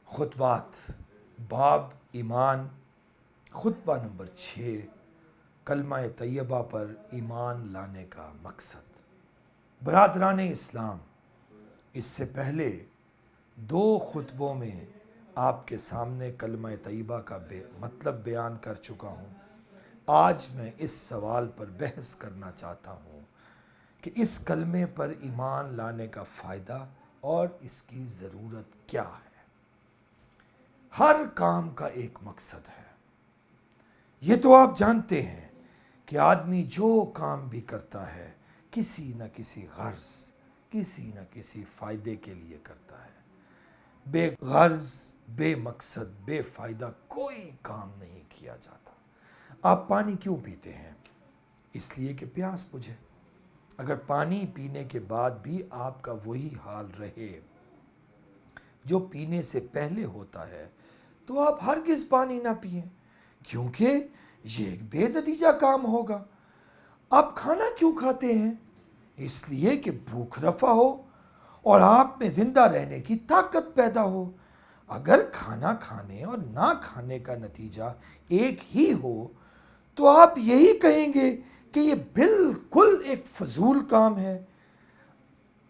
خطبات باب ایمان خطبہ نمبر 6 کلمہ طیبہ پر ایمان لانے کا مقصد۔ برادران اسلام، اس سے پہلے 2 خطبوں میں آپ کے سامنے کلمہ طیبہ کا مطلب بیان کر چکا ہوں۔ آج میں اس سوال پر بحث کرنا چاہتا ہوں کہ اس کلمے پر ایمان لانے کا فائدہ اور اس کی ضرورت کیا ہے۔ ہر کام کا ایک مقصد ہے۔ یہ تو آپ جانتے ہیں کہ آدمی جو کام بھی کرتا ہے کسی نہ کسی غرض، کسی نہ کسی فائدے کے لیے کرتا ہے۔ بے غرض، بے مقصد، بے فائدہ کوئی کام نہیں کیا جاتا۔ آپ پانی کیوں پیتے ہیں؟ اس لیے کہ پیاس بجھے۔ اگر پانی پینے کے بعد بھی آپ کا وہی حال رہے جو پینے سے پہلے ہوتا ہے تو آپ ہرگز پانی نہ پئیں، کیونکہ یہ ایک بے نتیجہ کام ہوگا۔ آپ کھانا کیوں کھاتے ہیں؟ اس لیے کہ بھوک رفع ہو اور آپ میں زندہ رہنے کی طاقت پیدا ہو۔ اگر کھانا کھانے اور نہ کھانے کا نتیجہ ایک ہی ہو تو آپ یہی کہیں گے کہ یہ بالکل ایک فضول کام ہے۔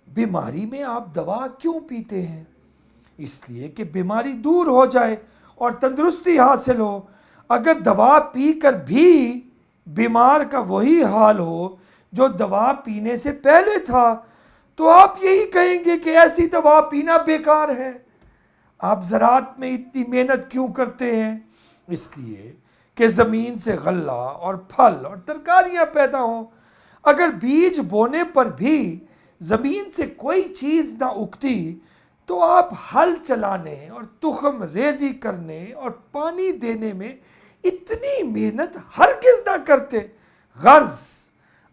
بیماری میں آپ دوا کیوں پیتے ہیں؟ اس لیے کہ بیماری دور ہو جائے اور تندرستی حاصل ہو۔ اگر دوا پی کر بھی بیمار کا وہی حال ہو جو دوا پینے سے پہلے تھا تو آپ یہی کہیں گے کہ ایسی دوا پینا بیکار ہے۔ آپ زراعت میں اتنی محنت کیوں کرتے ہیں؟ اس لیے کہ زمین سے غلہ اور پھل اور ترکاریاں پیدا ہوں۔ اگر بیج بونے پر بھی زمین سے کوئی چیز نہ اگتی تو آپ ہل چلانے اور تخم ریزی کرنے اور پانی دینے میں اتنی محنت ہرگز نہ کرتے۔ غرض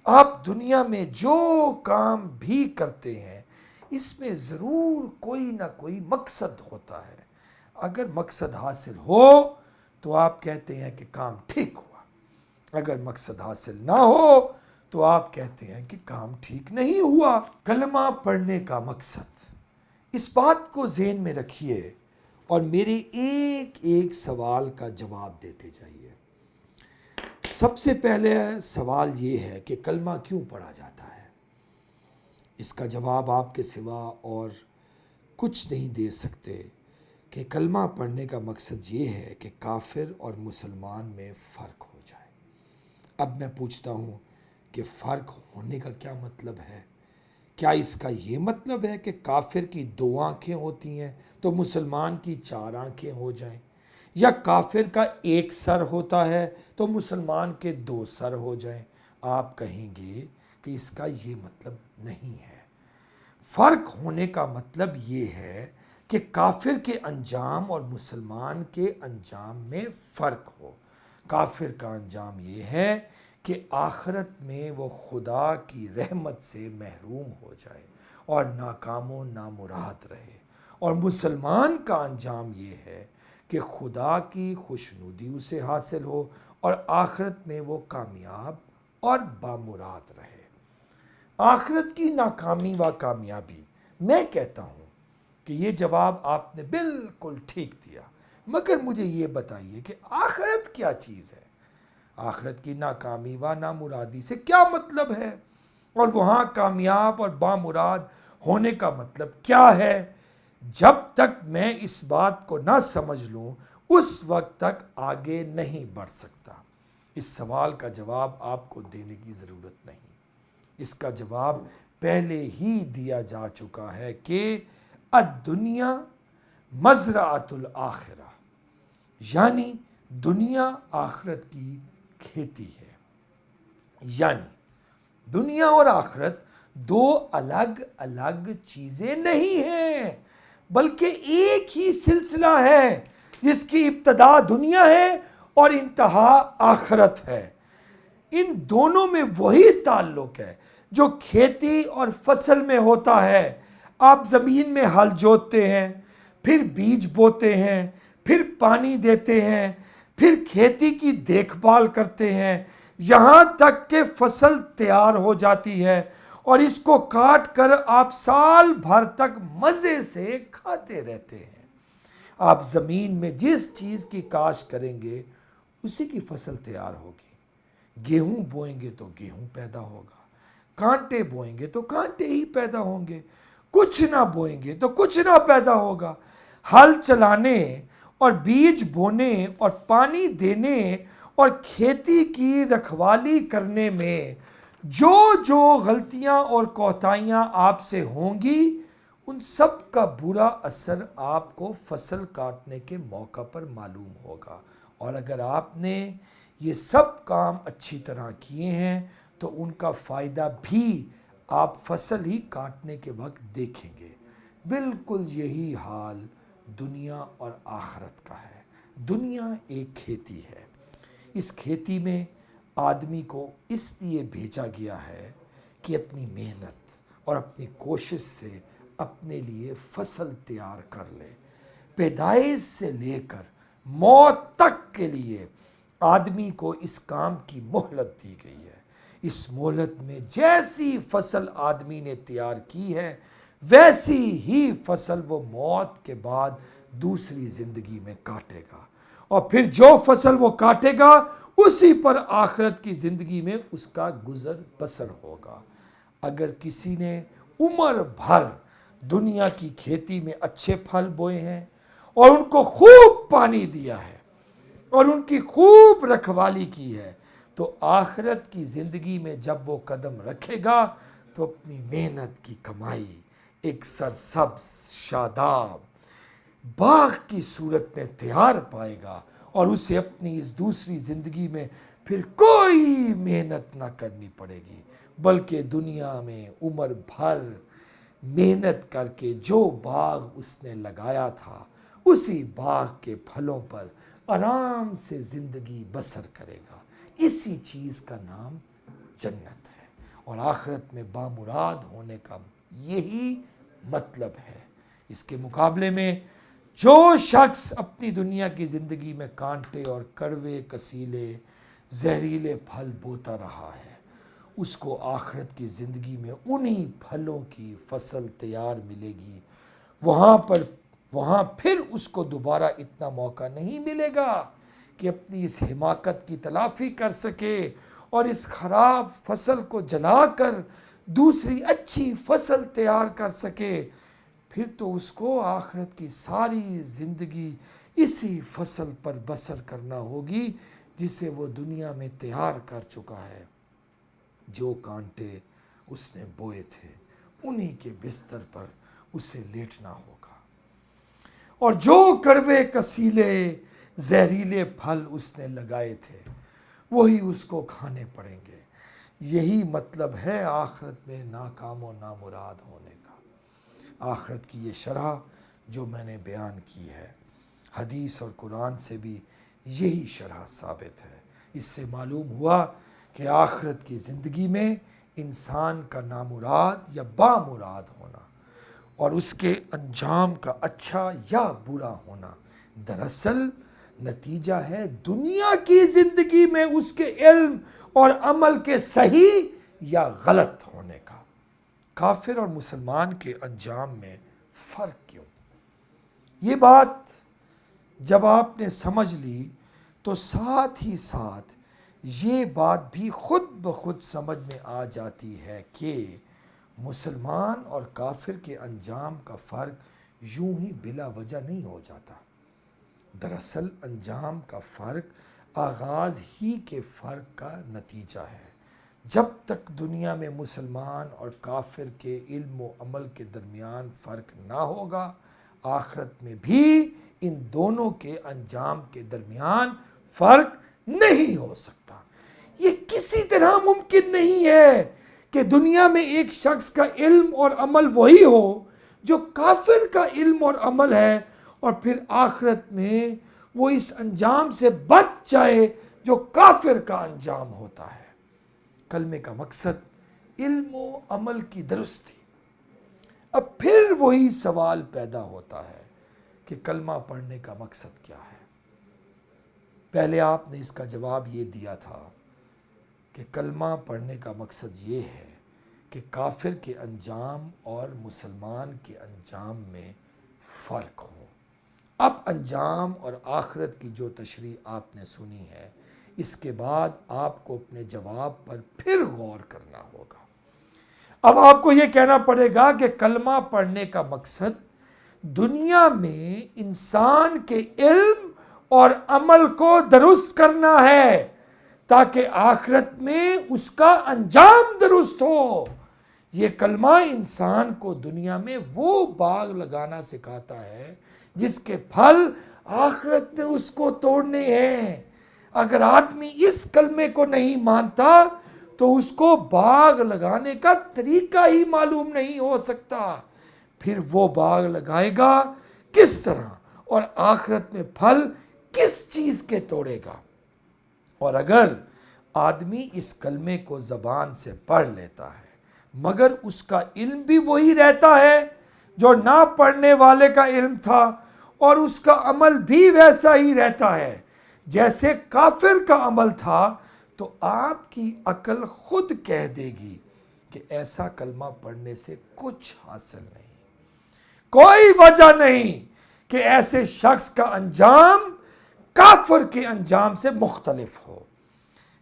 آپ دنیا میں جو کام بھی کرتے ہیں اس میں ضرور کوئی نہ کوئی مقصد ہوتا ہے۔ اگر مقصد حاصل ہو تو آپ کہتے ہیں کہ کام ٹھیک ہوا، اگر مقصد حاصل نہ ہو تو آپ کہتے ہیں کہ کام ٹھیک نہیں ہوا۔ کلمہ پڑھنے کا مقصد، اس بات کو ذہن میں رکھیے اور میرے ایک ایک سوال کا جواب دیتے جائیے۔ سب سے پہلے سوال یہ ہے کہ کلمہ کیوں پڑھا جاتا ہے؟ اس کا جواب آپ کے سوا اور کچھ نہیں دے سکتے کہ کلمہ پڑھنے کا مقصد یہ ہے کہ کافر اور مسلمان میں فرق ہو جائے۔ اب میں پوچھتا ہوں کہ فرق ہونے کا کیا مطلب ہے؟ کیا اس کا یہ مطلب ہے کہ کافر کی 2 آنکھیں ہوتی ہیں تو مسلمان کی 4 آنکھیں ہو جائیں؟ یا کافر کا 1 سر ہوتا ہے تو مسلمان کے 2 سر ہو جائیں؟ آپ کہیں گے کہ اس کا یہ مطلب نہیں ہے۔ فرق ہونے کا مطلب یہ ہے کہ کافر کے انجام اور مسلمان کے انجام میں فرق ہو۔ کافر کا انجام یہ ہے کہ آخرت میں وہ خدا کی رحمت سے محروم ہو جائے اور ناکام و نامراد رہے، اور مسلمان کا انجام یہ ہے کہ خدا کی خوشنودی اسے حاصل ہو اور آخرت میں وہ کامیاب اور بامراد رہے۔ آخرت کی ناکامی و کامیابی، میں کہتا ہوں کہ یہ جواب آپ نے بالکل ٹھیک دیا، مگر مجھے یہ بتائیے کہ آخرت کیا چیز ہے؟ آخرت کی ناکامی و نامرادی سے کیا مطلب ہے؟ اور وہاں کامیاب اور بامراد ہونے کا مطلب کیا ہے؟ جب تک میں اس بات کو نہ سمجھ لوں اس وقت تک آگے نہیں بڑھ سکتا۔ اس سوال کا جواب آپ کو دینے کی ضرورت نہیں، اس کا جواب پہلے ہی دیا جا چکا ہے کہ الدنیا مزرعۃ الآخرہ، یعنی دنیا آخرت کی کھیتی ہے۔ یعنی دنیا اور آخرت 2 الگ الگ چیزیں نہیں ہیں، بلکہ ایک ہی سلسلہ ہے جس کی ابتدا دنیا ہے اور انتہا آخرت ہے۔ ان دونوں میں وہی تعلق ہے جو کھیتی اور فصل میں ہوتا ہے۔ آپ زمین میں ہل جوتتے ہیں، پھر بیج بوتے ہیں، پھر پانی دیتے ہیں، پھر کھیتی کی دیکھ بھال کرتے ہیں یہاں تک کہ فصل تیار ہو جاتی ہے، اور اس کو کاٹ کر آپ سال بھر تک مزے سے کھاتے رہتے ہیں۔ آپ زمین میں جس چیز کی کاشت کریں گے اسی کی فصل تیار ہوگی۔ گیہوں بوئیں گے تو گیہوں پیدا ہوگا، کانٹے بوئیں گے تو کانٹے ہی پیدا ہوں گے، کچھ نہ بوئیں گے تو کچھ نہ پیدا ہوگا۔ ہل چلانے اور بیج بونے اور پانی دینے اور کھیتی کی رکھوالی کرنے میں جو جو غلطیاں اور کوتاہیاں آپ سے ہوں گی ان سب کا برا اثر آپ کو فصل کاٹنے کے موقع پر معلوم ہوگا، اور اگر آپ نے یہ سب کام اچھی طرح کیے ہیں تو ان کا فائدہ بھی آپ فصل ہی کاٹنے کے وقت دیکھیں گے۔ بالکل یہی حال دنیا اور آخرت کا ہے۔ دنیا ایک کھیتی ہے، اس کھیتی میں آدمی کو اس لیے بھیجا گیا ہے کہ اپنی محنت اور اپنی کوشش سے اپنے لیے فصل تیار کر لے۔ پیدائش سے لے کر موت تک کے لیے آدمی کو اس کام کی مہلت دی گئی ہے۔ اس مہلت میں جیسی فصل آدمی نے تیار کی ہے ویسی ہی فصل وہ موت کے بعد دوسری زندگی میں کاٹے گا، اور پھر جو فصل وہ کاٹے گا اسی پر آخرت کی زندگی میں اس کا گزر بسر ہوگا۔ اگر کسی نے عمر بھر دنیا کی کھیتی میں اچھے پھل بوئے ہیں اور ان کو خوب پانی دیا ہے اور ان کی خوب رکھوالی کی ہے تو آخرت کی زندگی میں جب وہ قدم رکھے گا تو اپنی محنت کی کمائی ایک سرسبز شاداب باغ کی صورت میں تیار پائے گا، اور اسے اپنی اس دوسری زندگی میں پھر کوئی محنت نہ کرنی پڑے گی، بلکہ دنیا میں عمر بھر محنت کر کے جو باغ اس نے لگایا تھا اسی باغ کے پھلوں پر آرام سے زندگی بسر کرے گا۔ اسی چیز کا نام جنت ہے، اور آخرت میں بامراد ہونے کا یہی مطلب ہے۔ اس کے مقابلے میں جو شخص اپنی دنیا کی زندگی میں کانٹے اور کڑوے کسیلے زہریلے پھل بوتا رہا ہے اس کو آخرت کی زندگی میں انہی پھلوں کی فصل تیار ملے گی۔ وہاں پھر اس کو دوبارہ اتنا موقع نہیں ملے گا کہ اپنی اس حماقت کی تلافی کر سکے اور اس خراب فصل کو جلا کر دوسری اچھی فصل تیار کر سکے۔ پھر تو اس کو آخرت کی ساری زندگی اسی فصل پر بسر کرنا ہوگی جسے وہ دنیا میں تیار کر چکا ہے۔ جو کانٹے اس نے بوئے تھے انہی کے بستر پر اسے لیٹنا ہوگا، اور جو کڑوے کسیلے زہریلے پھل اس نے لگائے تھے وہی اس کو کھانے پڑیں گے۔ یہی مطلب ہے آخرت میں ناکام و نامراد ہونے کا۔ آخرت کی یہ شرح جو میں نے بیان کی ہے حدیث اور قرآن سے بھی یہی شرح ثابت ہے۔ اس سے معلوم ہوا کہ آخرت کی زندگی میں انسان کا نامراد یا بامراد ہونا اور اس کے انجام کا اچھا یا برا ہونا دراصل نتیجہ ہے دنیا کی زندگی میں اس کے علم اور عمل کے صحیح یا غلط ہونے کا۔ کافر اور مسلمان کے انجام میں فرق کیوں؟ یہ بات جب آپ نے سمجھ لی تو ساتھ ہی ساتھ یہ بات بھی خود بخود سمجھ میں آ جاتی ہے کہ مسلمان اور کافر کے انجام کا فرق یوں ہی بلا وجہ نہیں ہو جاتا۔ دراصل انجام کا فرق آغاز ہی کے فرق کا نتیجہ ہے۔ جب تک دنیا میں مسلمان اور کافر کے علم و عمل کے درمیان فرق نہ ہوگا آخرت میں بھی ان دونوں کے انجام کے درمیان فرق نہیں ہو سکتا۔ یہ کسی طرح ممکن نہیں ہے کہ دنیا میں ایک شخص کا علم اور عمل وہی ہو جو کافر کا علم اور عمل ہے، اور پھر آخرت میں وہ اس انجام سے بچ جائے جو کافر کا انجام ہوتا ہے۔ کلمے کا مقصد علم و عمل کی درستی۔ اب پھر وہی سوال پیدا ہوتا ہے کہ کلمہ پڑھنے کا مقصد کیا ہے؟ پہلے آپ نے اس کا جواب یہ دیا تھا کہ کلمہ پڑھنے کا مقصد یہ ہے کہ کافر کے انجام اور مسلمان کے انجام میں فرق ہو۔ اب انجام اور آخرت کی جو تشریح آپ نے سنی ہے، اس کے بعد آپ کو اپنے جواب پر پھر غور کرنا ہوگا۔ اب آپ کو یہ کہنا پڑے گا کہ کلمہ پڑھنے کا مقصد دنیا میں انسان کے علم اور عمل کو درست کرنا ہے تاکہ آخرت میں اس کا انجام درست ہو۔ یہ کلمہ انسان کو دنیا میں وہ باغ لگانا سکھاتا ہے جس کے پھل آخرت میں اس کو توڑنے ہیں۔ اگر آدمی اس کلمے کو نہیں مانتا تو اس کو باغ لگانے کا طریقہ ہی معلوم نہیں ہو سکتا۔ پھر وہ باغ لگائے گا کس طرح اور آخرت میں پھل کس چیز کے توڑے گا؟ اور اگر آدمی اس کلمے کو زبان سے پڑھ لیتا ہے مگر اس کا علم بھی وہی رہتا ہے جو نہ پڑھنے والے کا علم تھا، اور اس کا عمل بھی ویسا ہی رہتا ہے جیسے کافر کا عمل تھا، تو آپ کی عقل خود کہہ دے گی کہ ایسا کلمہ پڑھنے سے کچھ حاصل نہیں، کوئی وجہ نہیں کہ ایسے شخص کا انجام کافر کے انجام سے مختلف ہو۔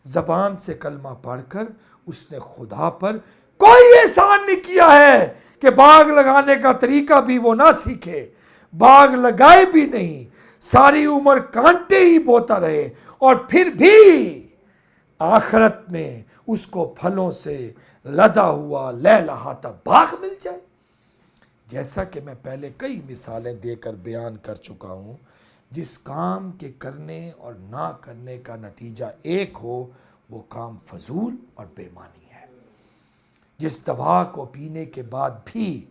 زبان سے کلمہ پڑھ کر اس نے خدا پر کوئی احسان نہیں کیا ہے کہ باغ لگانے کا طریقہ بھی وہ نہ سیکھے، باغ لگائے بھی نہیں، ساری عمر کانٹے ہی بوتا رہے، اور پھر بھی آخرت میں اس کو پھلوں سے لدا ہوا لہلہاتا باغ مل جائے۔ جیسا کہ میں پہلے کئی مثالیں دے کر بیان کر چکا ہوں، جس کام کے کرنے اور نہ کرنے کا نتیجہ ایک ہو وہ کام فضول اور بے معنی ہے۔ جس دوا کو پینے کے بعد بھی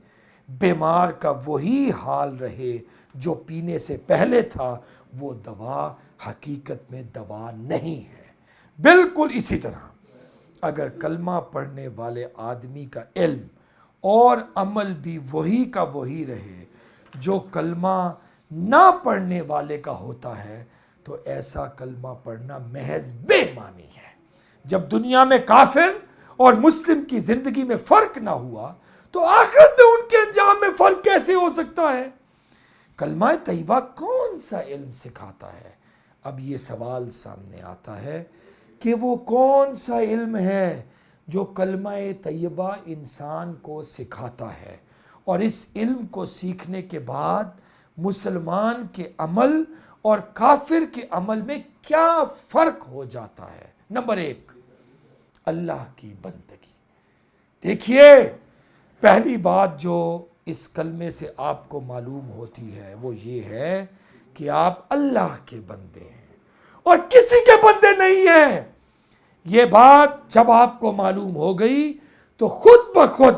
بیمار کا وہی حال رہے جو پینے سے پہلے تھا، وہ دوا حقیقت میں دوا نہیں ہے۔ بالکل اسی طرح اگر کلمہ پڑھنے والے آدمی کا علم اور عمل بھی وہی کا وہی رہے جو کلمہ نہ پڑھنے والے کا ہوتا ہے، تو ایسا کلمہ پڑھنا محض بے معنی ہے۔ جب دنیا میں کافر اور مسلم کی زندگی میں فرق نہ ہوا تو آخرت میں ان کے انجام میں فرق کیسے ہو سکتا ہے؟ کلمہ طیبہ کون سا علم سکھاتا ہے؟ اب یہ سوال سامنے آتا ہے کہ وہ کون سا علم ہے جو کلمہ طیبہ انسان کو سکھاتا ہے، اور اس علم کو سیکھنے کے بعد مسلمان کے عمل اور کافر کے عمل میں کیا فرق ہو جاتا ہے؟ نمبر 1، اللہ کی بندگی۔ دیکھیے، پہلی بات جو اس کلمے سے آپ کو معلوم ہوتی ہے وہ یہ ہے کہ آپ اللہ کے بندے ہیں اور کسی کے بندے نہیں ہیں۔ یہ بات جب آپ کو معلوم ہو گئی تو خود بخود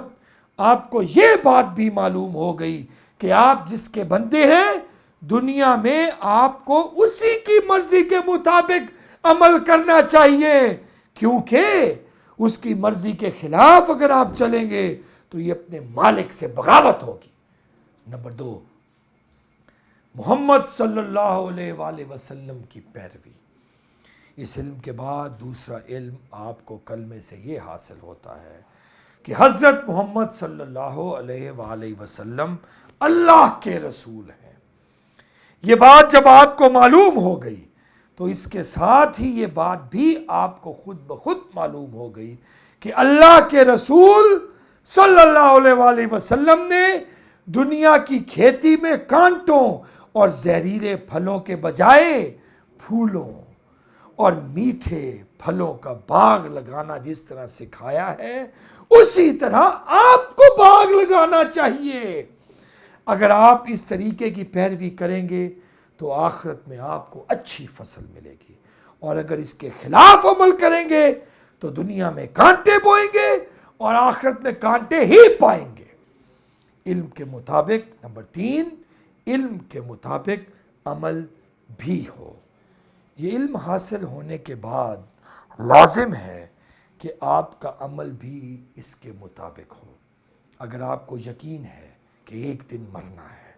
آپ کو یہ بات بھی معلوم ہو گئی کہ آپ جس کے بندے ہیں دنیا میں آپ کو اسی کی مرضی کے مطابق عمل کرنا چاہیے، کیونکہ اس کی مرضی کے خلاف اگر آپ چلیں گے تو یہ اپنے مالک سے بغاوت ہوگی۔ نمبر 2، محمد صلی اللہ علیہ وآلہ وسلم کی پیروی۔ اس علم کے بعد دوسرا علم آپ کو کلمے سے یہ حاصل ہوتا ہے کہ حضرت محمد صلی اللہ علیہ وآلہ وسلم اللہ کے رسول ہیں۔ یہ بات جب آپ کو معلوم ہو گئی تو اس کے ساتھ ہی یہ بات بھی آپ کو خود بخود معلوم ہو گئی کہ اللہ کے رسول صلی اللہ علیہ وآلہ وسلم نے دنیا کی کھیتی میں کانٹوں اور زہریلے پھلوں کے بجائے پھولوں اور میٹھے پھلوں کا باغ لگانا جس طرح سکھایا ہے، اسی طرح آپ کو باغ لگانا چاہیے۔ اگر آپ اس طریقے کی پیروی کریں گے تو آخرت میں آپ کو اچھی فصل ملے گی، اور اگر اس کے خلاف عمل کریں گے تو دنیا میں کانٹے بوئیں گے اور آخرت میں کانٹے ہی پائیں گے۔ علم کے مطابق، نمبر 3، علم کے مطابق عمل بھی ہو۔ یہ علم حاصل ہونے کے بعد لازم ہے کہ آپ کا عمل بھی اس کے مطابق ہو۔ اگر آپ کو یقین ہے کہ ایک دن مرنا ہے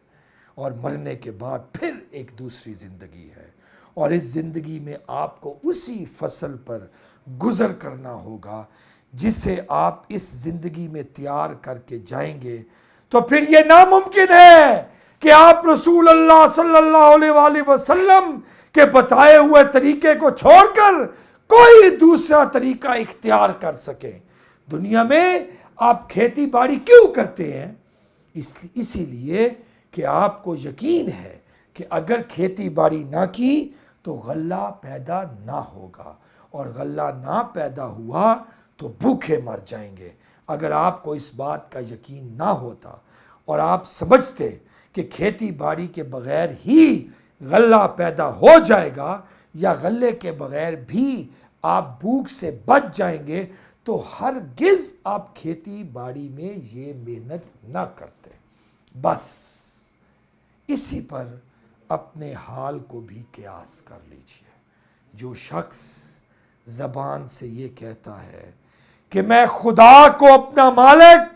اور مرنے کے بعد پھر ایک دوسری زندگی ہے، اور اس زندگی میں آپ کو اسی فصل پر گزر کرنا ہوگا جسے آپ اس زندگی میں تیار کر کے جائیں گے، تو پھر یہ ناممکن ہے کہ آپ رسول اللہ صلی اللہ علیہ وآلہ وسلم کے بتائے ہوئے طریقے کو چھوڑ کر کوئی دوسرا طریقہ اختیار کر سکیں۔ دنیا میں آپ کھیتی باڑی کیوں کرتے ہیں؟ اسی لیے کہ آپ کو یقین ہے کہ اگر کھیتی باڑی نہ کی تو غلہ پیدا نہ ہوگا، اور غلہ نہ پیدا ہوا تو بھوکے مر جائیں گے۔ اگر آپ کو اس بات کا یقین نہ ہوتا اور آپ سمجھتے کہ کھیتی باڑی کے بغیر ہی غلہ پیدا ہو جائے گا یا غلے کے بغیر بھی آپ بھوک سے بچ جائیں گے تو ہرگز آپ کھیتی باڑی میں یہ محنت نہ کرتے۔ بس اسی پر اپنے حال کو بھی قیاس کر لیجئے۔ جو شخص زبان سے یہ کہتا ہے کہ میں خدا کو اپنا مالک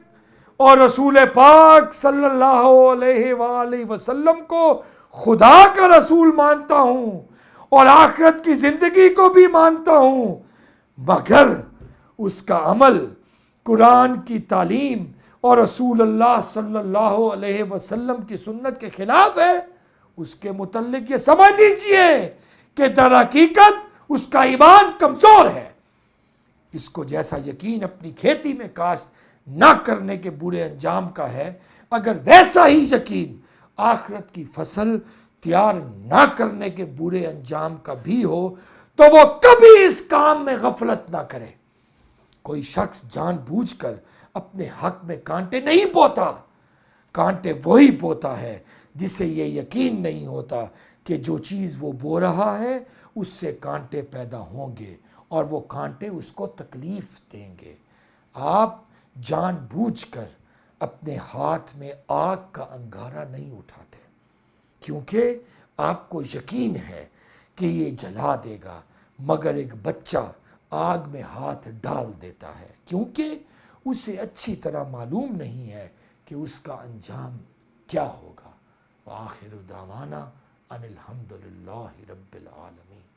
اور رسول پاک صلی اللہ علیہ وآلہ وسلم کو خدا کا رسول مانتا ہوں اور آخرت کی زندگی کو بھی مانتا ہوں، مگر اس کا عمل قرآن کی تعلیم اور رسول اللہ صلی اللہ علیہ وسلم کی سنت کے خلاف ہے، اس کے متعلق یہ سمجھ لیجئے کہ در حقیقت اس کا ایمان کمزور ہے۔ اس کو جیسا یقین اپنی کھیتی میں کاشت نہ کرنے کے برے انجام کا ہے، اگر ویسا ہی یقین آخرت کی فصل تیار نہ کرنے کے برے انجام کا بھی ہو تو وہ کبھی اس کام میں غفلت نہ کرے۔ کوئی شخص جان بوجھ کر اپنے حق میں کانٹے نہیں بوتا، کانٹے وہی بوتا ہے جسے یہ یقین نہیں ہوتا کہ جو چیز وہ بو رہا ہے اس سے کانٹے پیدا ہوں گے اور وہ کانٹے اس کو تکلیف دیں گے۔ آپ جان بوجھ کر اپنے ہاتھ میں آگ کا انگارہ نہیں اٹھاتے کیونکہ آپ کو یقین ہے کہ یہ جلا دے گا، مگر ایک بچہ آگ میں ہاتھ ڈال دیتا ہے کیونکہ اسے اچھی طرح معلوم نہیں ہے کہ اس کا انجام کیا ہوگا۔ وآخر دعوانا ان الحمدللہ رب العالمین۔